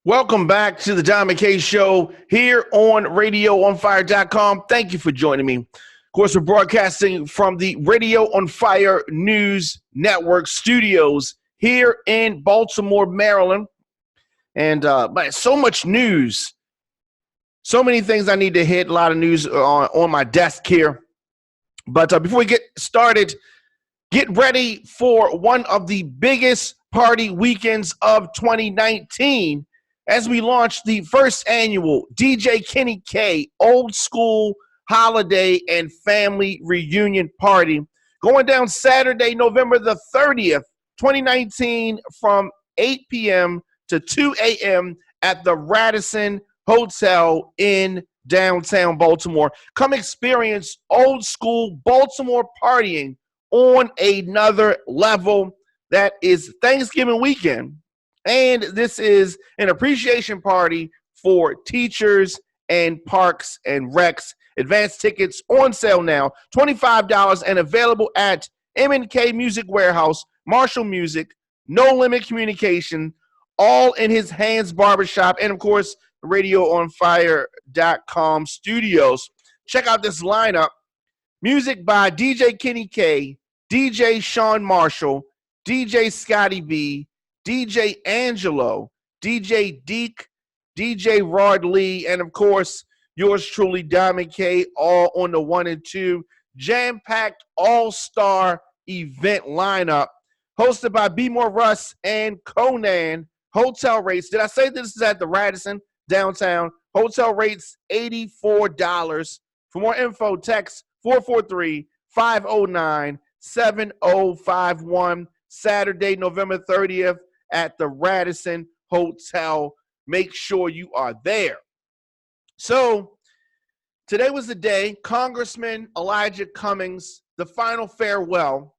Welcome back to the John McKay Show here on RadioOnFire.com. Thank you for joining me. Of course, we're broadcasting from the Radio on Fire News Network studios here in Baltimore, Maryland. And so much news, so many things I need to hit, a lot of news on my desk here. But before we get started, get ready for one of the biggest party weekends of 2019 as we launch the first annual DJ Kenny K Old School Holiday and Family Reunion Party going down Saturday, November the 30th, 2019 from 8 p.m. to 2 a.m. at the Radisson Hotel in downtown Baltimore. Come experience old school Baltimore partying on another level. That is Thanksgiving weekend. And this is an appreciation party for teachers and parks and recs. Advanced tickets on sale now, $25 and available at M&K Music Warehouse, Marshall Music, No Limit Communication, all in his hands barbershop, and of course, RadioOnFire.com studios. Check out this lineup. Music by DJ Kenny K, DJ Sean Marshall, DJ Scotty B, DJ Angelo, DJ Deke, DJ Rod Lee, and of course, yours truly, Diamond K, all on the 1 and 2. Jam-packed all-star event lineup hosted by B. More Russ and Conan. Hotel rates. Did I say this is at the Radisson downtown? Hotel rates $84. For more info, text 443-509-7051. Saturday, November 30th at the Radisson Hotel. Make sure you are there. So today was the day. Congressman Elijah Cummings, the final farewell.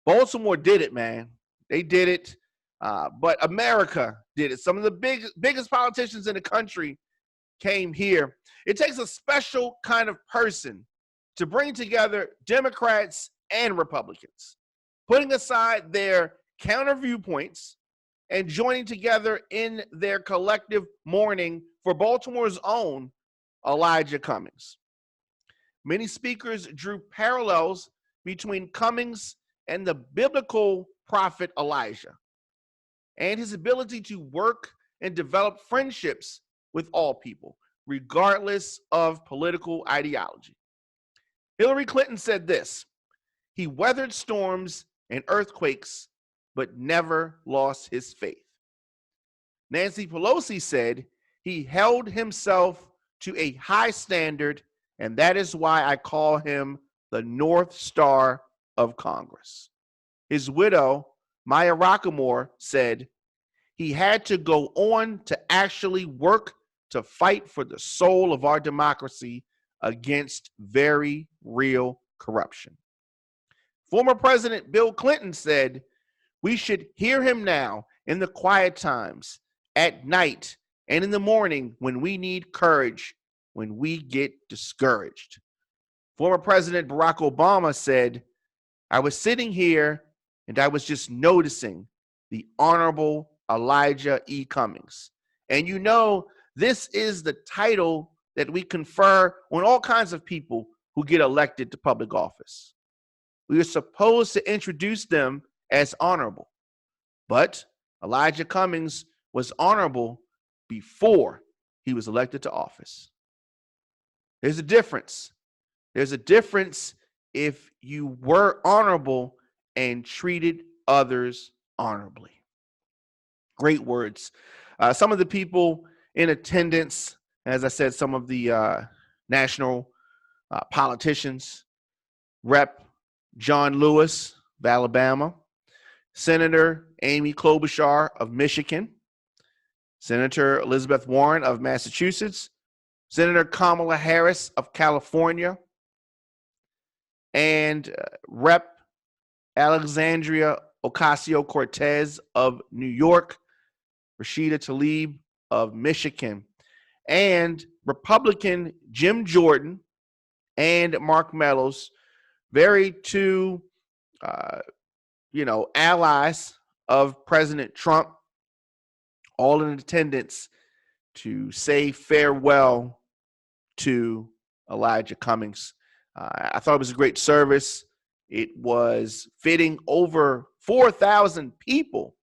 Baltimore did it, man. They did it. But America did it. Some of the biggest politicians in the country came here. It takes a special kind of person to bring together Democrats and Republicans, putting aside their counter viewpoints and joining together in their collective mourning for Baltimore's own Elijah Cummings. Many speakers drew parallels between Cummings and the biblical prophet Elijah and his ability to work and develop friendships with all people, regardless of political ideology. Hillary Clinton said this: "He weathered storms and earthquakes, but never lost his faith." Nancy Pelosi said he held himself to a high standard, and that is why I call him the North Star of Congress. His widow, Maya Rockamore, said he had to go on to actually work to fight for the soul of our democracy against very real corruption. Former President Bill Clinton said, "We should hear him now in the quiet times, at night, and in the morning when we need courage, when we get discouraged." Former President Barack Obama said, "I was sitting here and I was just noticing the Honorable Elijah E. Cummings." And you know, this is the title that we confer on all kinds of people who get elected to public office. We are supposed to introduce them as honorable. But Elijah Cummings was honorable before he was elected to office. There's a difference. There's a difference if you were honorable and treated others honorably. Great words. Some of the people in attendance, as I said, some of the national politicians, Rep. John Lewis of Alabama, Senator Amy Klobuchar of Michigan, Senator Elizabeth Warren of Massachusetts, Senator Kamala Harris of California, and Rep. Alexandria Ocasio-Cortez of New York, Rashida Tlaib of Michigan, and Republican Jim Jordan and Mark Meadows, very two, allies of President Trump, all in attendance to say farewell to Elijah Cummings. I thought it was a great service. It was fitting. Over 4,000 people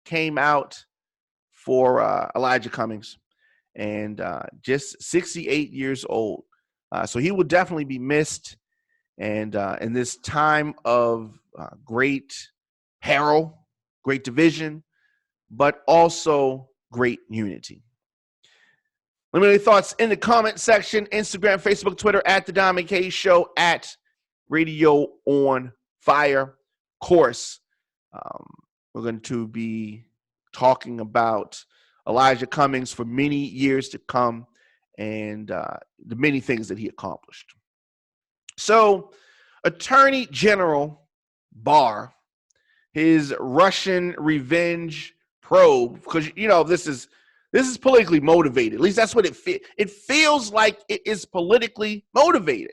came out for Elijah Cummings, and just 68 years old. So he will definitely be missed. And in this time of great peril, great division, but also great unity. Let me know your thoughts in the comment section. Instagram, Facebook, Twitter, at The Diamond K Show, at Radio on Fire. Of course, we're going to be talking about Elijah Cummings for many years to come, and the many things that he accomplished. So, Attorney General Barr, his Russian revenge probe, because this is politically motivated. At least that's what it feels like. It is politically motivated.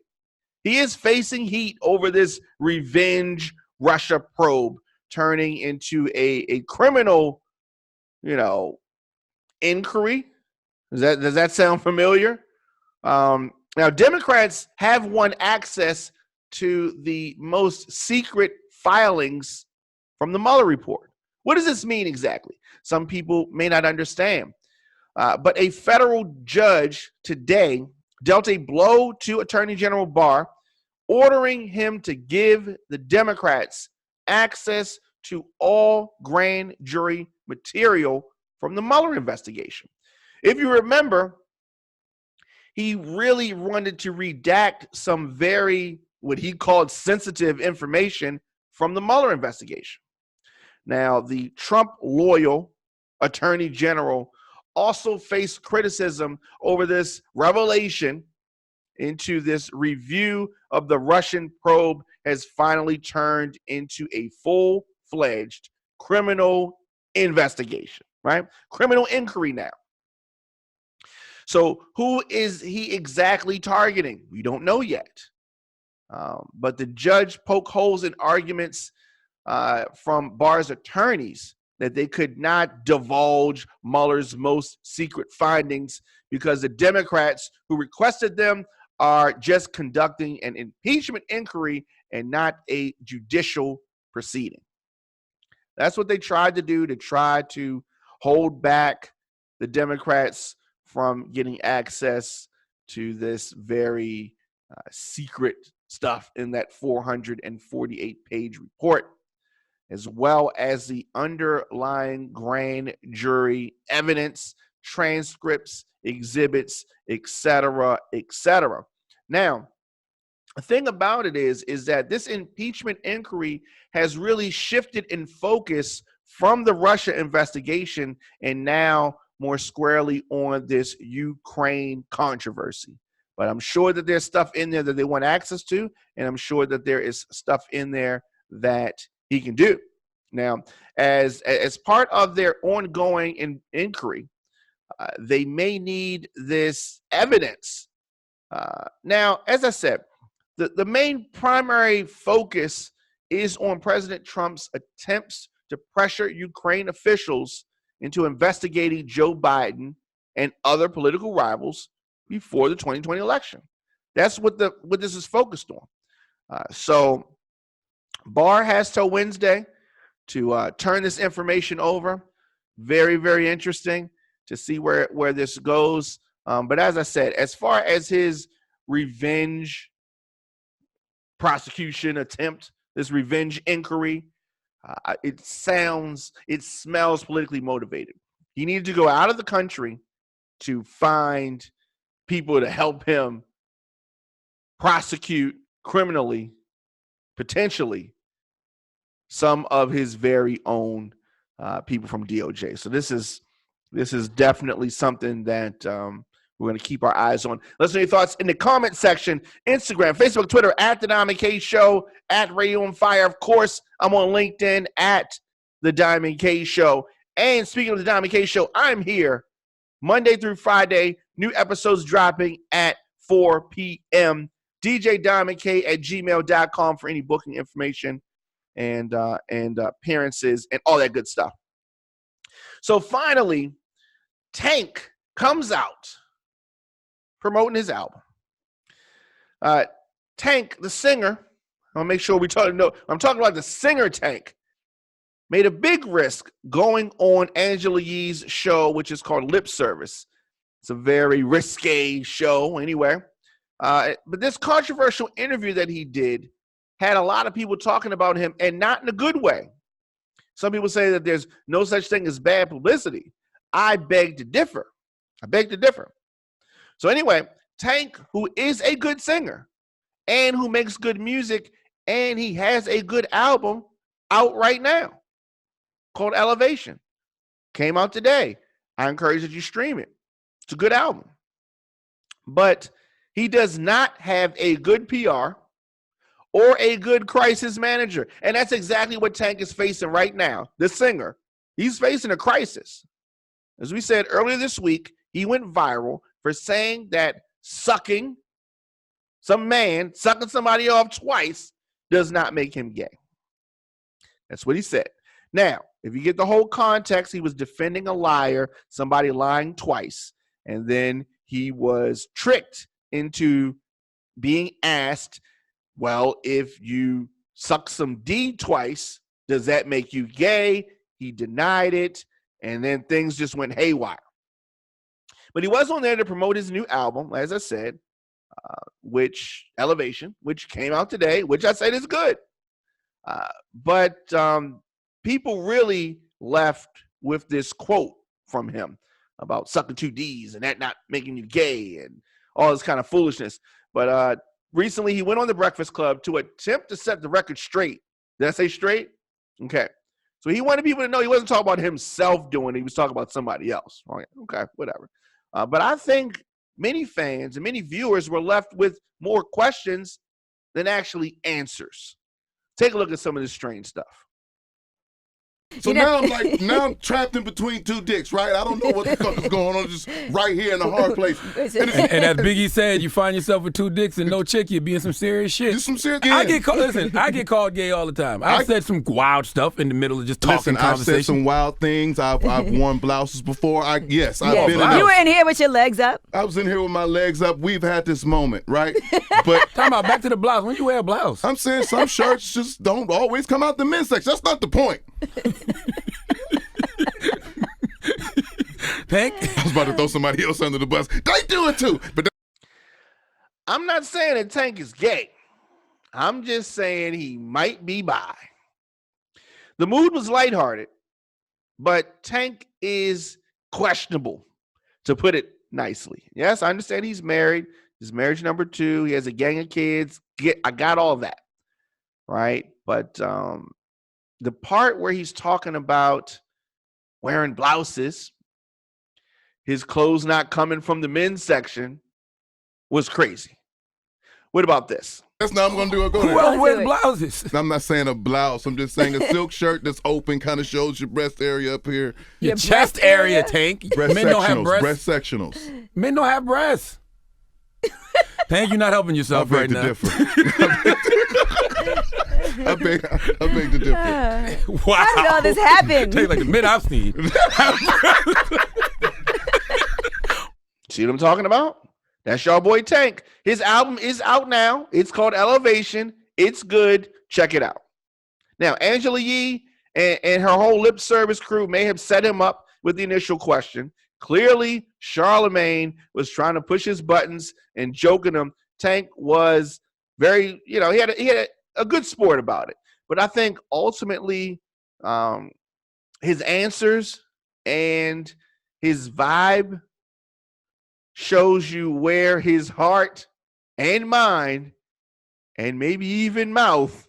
He is facing heat over this revenge Russia probe turning into a criminal, inquiry. Does that sound familiar? Now, Democrats have won access to the most secret filings from the Mueller report. What does this mean exactly? Some people may not understand. But a federal judge today dealt a blow to Attorney General Barr, ordering him to give the Democrats access to all grand jury material from the Mueller investigation. If you remember, he really wanted to redact some very, what he called, sensitive information from the Mueller investigation. Now, the Trump-loyal Attorney General also faced criticism over this revelation into this review of the Russian probe has finally turned into a full-fledged criminal investigation, right? Criminal inquiry now. So who is he exactly targeting? We don't know yet. But the judge poked holes in arguments from Barr's attorneys that they could not divulge Mueller's most secret findings because the Democrats who requested them are just conducting an impeachment inquiry and not a judicial proceeding. That's what they tried to do, to try to hold back the Democrats from getting access to this very secret stuff in that 448-page report, as well as the underlying grand jury evidence, transcripts, exhibits, etc., etc. Now, the thing about it is that this impeachment inquiry has really shifted in focus from the Russia investigation and now more squarely on this Ukraine controversy. But I'm sure that there's stuff in there that they want access to, and I'm sure that there is stuff in there that he can do. Now, as part of their ongoing inquiry, they may need this evidence. Now, as I said, the main primary focus is on President Trump's attempts to pressure Ukraine officials into investigating Joe Biden and other political rivals before the 2020 election. That's what this is focused on. So Barr has till Wednesday to turn this information over. Very, very interesting to see where this goes. But as I said, as far as his revenge prosecution attempt, this revenge inquiry, it smells politically motivated. He needed to go out of the country to find people to help him prosecute criminally, potentially, some of his very own people from DOJ. So this is definitely something that we're going to keep our eyes on. Let us know your thoughts in the comment section. Instagram, Facebook, Twitter, at The Diamond K Show, at Radio on Fire. Of course, I'm on LinkedIn at The Diamond K Show. And speaking of The Diamond K Show, I'm here Monday through Friday. New episodes dropping at 4 p.m. DJDiamondK@gmail.com for any booking information and appearances and all that good stuff. So finally, Tank comes out promoting his album. Tank, the singer, I'll make sure we talk. No, I'm talking about the singer Tank. Made a big risk going on Angela Yee's show, which is called Lip Service. It's a very risque show anyway. But this controversial interview that he did had a lot of people talking about him, and not in a good way. Some people say that there's no such thing as bad publicity. I beg to differ. So anyway, Tank, who is a good singer and who makes good music, and he has a good album out right now called Elevation. Came out today. I encourage that you stream it. It's a good album. But he does not have a good PR or a good crisis manager. And that's exactly what Tank is facing right now. The singer, he's facing a crisis. As we said earlier this week, he went viral for saying that sucking somebody off twice does not make him gay. That's what he said. Now, if you get the whole context, he was defending a liar, somebody lying twice, and then he was tricked into being asked, well, if you suck some D twice, does that make you gay? He denied it, and then things just went haywire. But he was on there to promote his new album, as I said, which Elevation, which came out today, which I said is good. But people really left with this quote from him about sucking two Ds and that not making you gay and all this kind of foolishness. But recently he went on the Breakfast Club to attempt to set the record straight. Did I say straight? Okay. So he wanted people to know he wasn't talking about himself doing it. He was talking about somebody else. Okay, whatever. But I think many fans and many viewers were left with more questions than actually answers. Take a look at some of this strange stuff. So now I'm trapped in between two dicks, right? I don't know what the fuck is going on, just right here in the hard place. And as Biggie said, you find yourself with two dicks and no chick, you'll be in some serious shit. Just some serious. I get called gay all the time. I've said some wild stuff in the middle of just talking conversation. I've said some wild things. I've worn blouses before. I've been You were in here with your legs up. I was in here with my legs up. We've had this moment, right? But talking about back to the blouse. When you wear a blouse? I'm saying some shirts just don't always come out the men's section. That's not the point. Tank? I was about to throw somebody else under the bus. They do it too. But I'm not saying that Tank is gay. I'm just saying he might be bi. The mood was lighthearted, but Tank is questionable, to put it nicely. Yes, I understand he's married. His marriage number 2. He has a gang of kids. I got all that, right? But the part where he's talking about wearing blouses, his clothes not coming from the men's section, was crazy. What about this? That's not I'm going to do it. Go Who else wears blouses? I'm not saying a blouse. I'm just saying a silk shirt that's open, kind of shows your breast area up here. Your chest area, Tank. Men don't have breasts. Breast sectionals. Men don't have breasts. Tank, you're not helping yourself right now. I beg to differ. Wow. How did all this happen? Tank like the mid-Epstein. See what I'm talking about? That's your boy Tank. His album is out now. It's called Elevation. It's good. Check it out. Now, Angela Yee and her whole lip service crew may have set him up with the initial question. Clearly, Charlemagne was trying to push his buttons and joking him. Tank was very, he had a good sport about it. But I think ultimately his answers and his vibe shows you where his heart and mind and maybe even mouth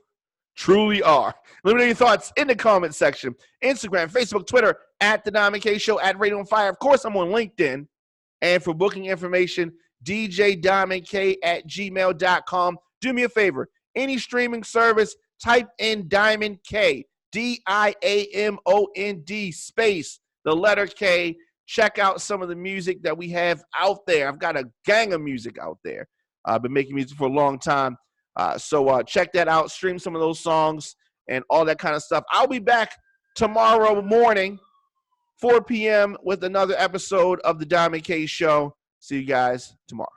truly are. Let me know your thoughts in the comment section. Instagram, Facebook, Twitter, at The Diamond K Show, at Radio on Fire. Of course, I'm on LinkedIn. And for booking information, djdiamondk@gmail.com. Do me a favor. Any streaming service, type in Diamond K, DIAMOND space, the letter K. Check out some of the music that we have out there. I've got a gang of music out there. I've been making music for a long time. So check that out. Stream some of those songs and all that kind of stuff. I'll be back tomorrow morning 4 p.m. with another episode of the Diamond K Show. See you guys tomorrow.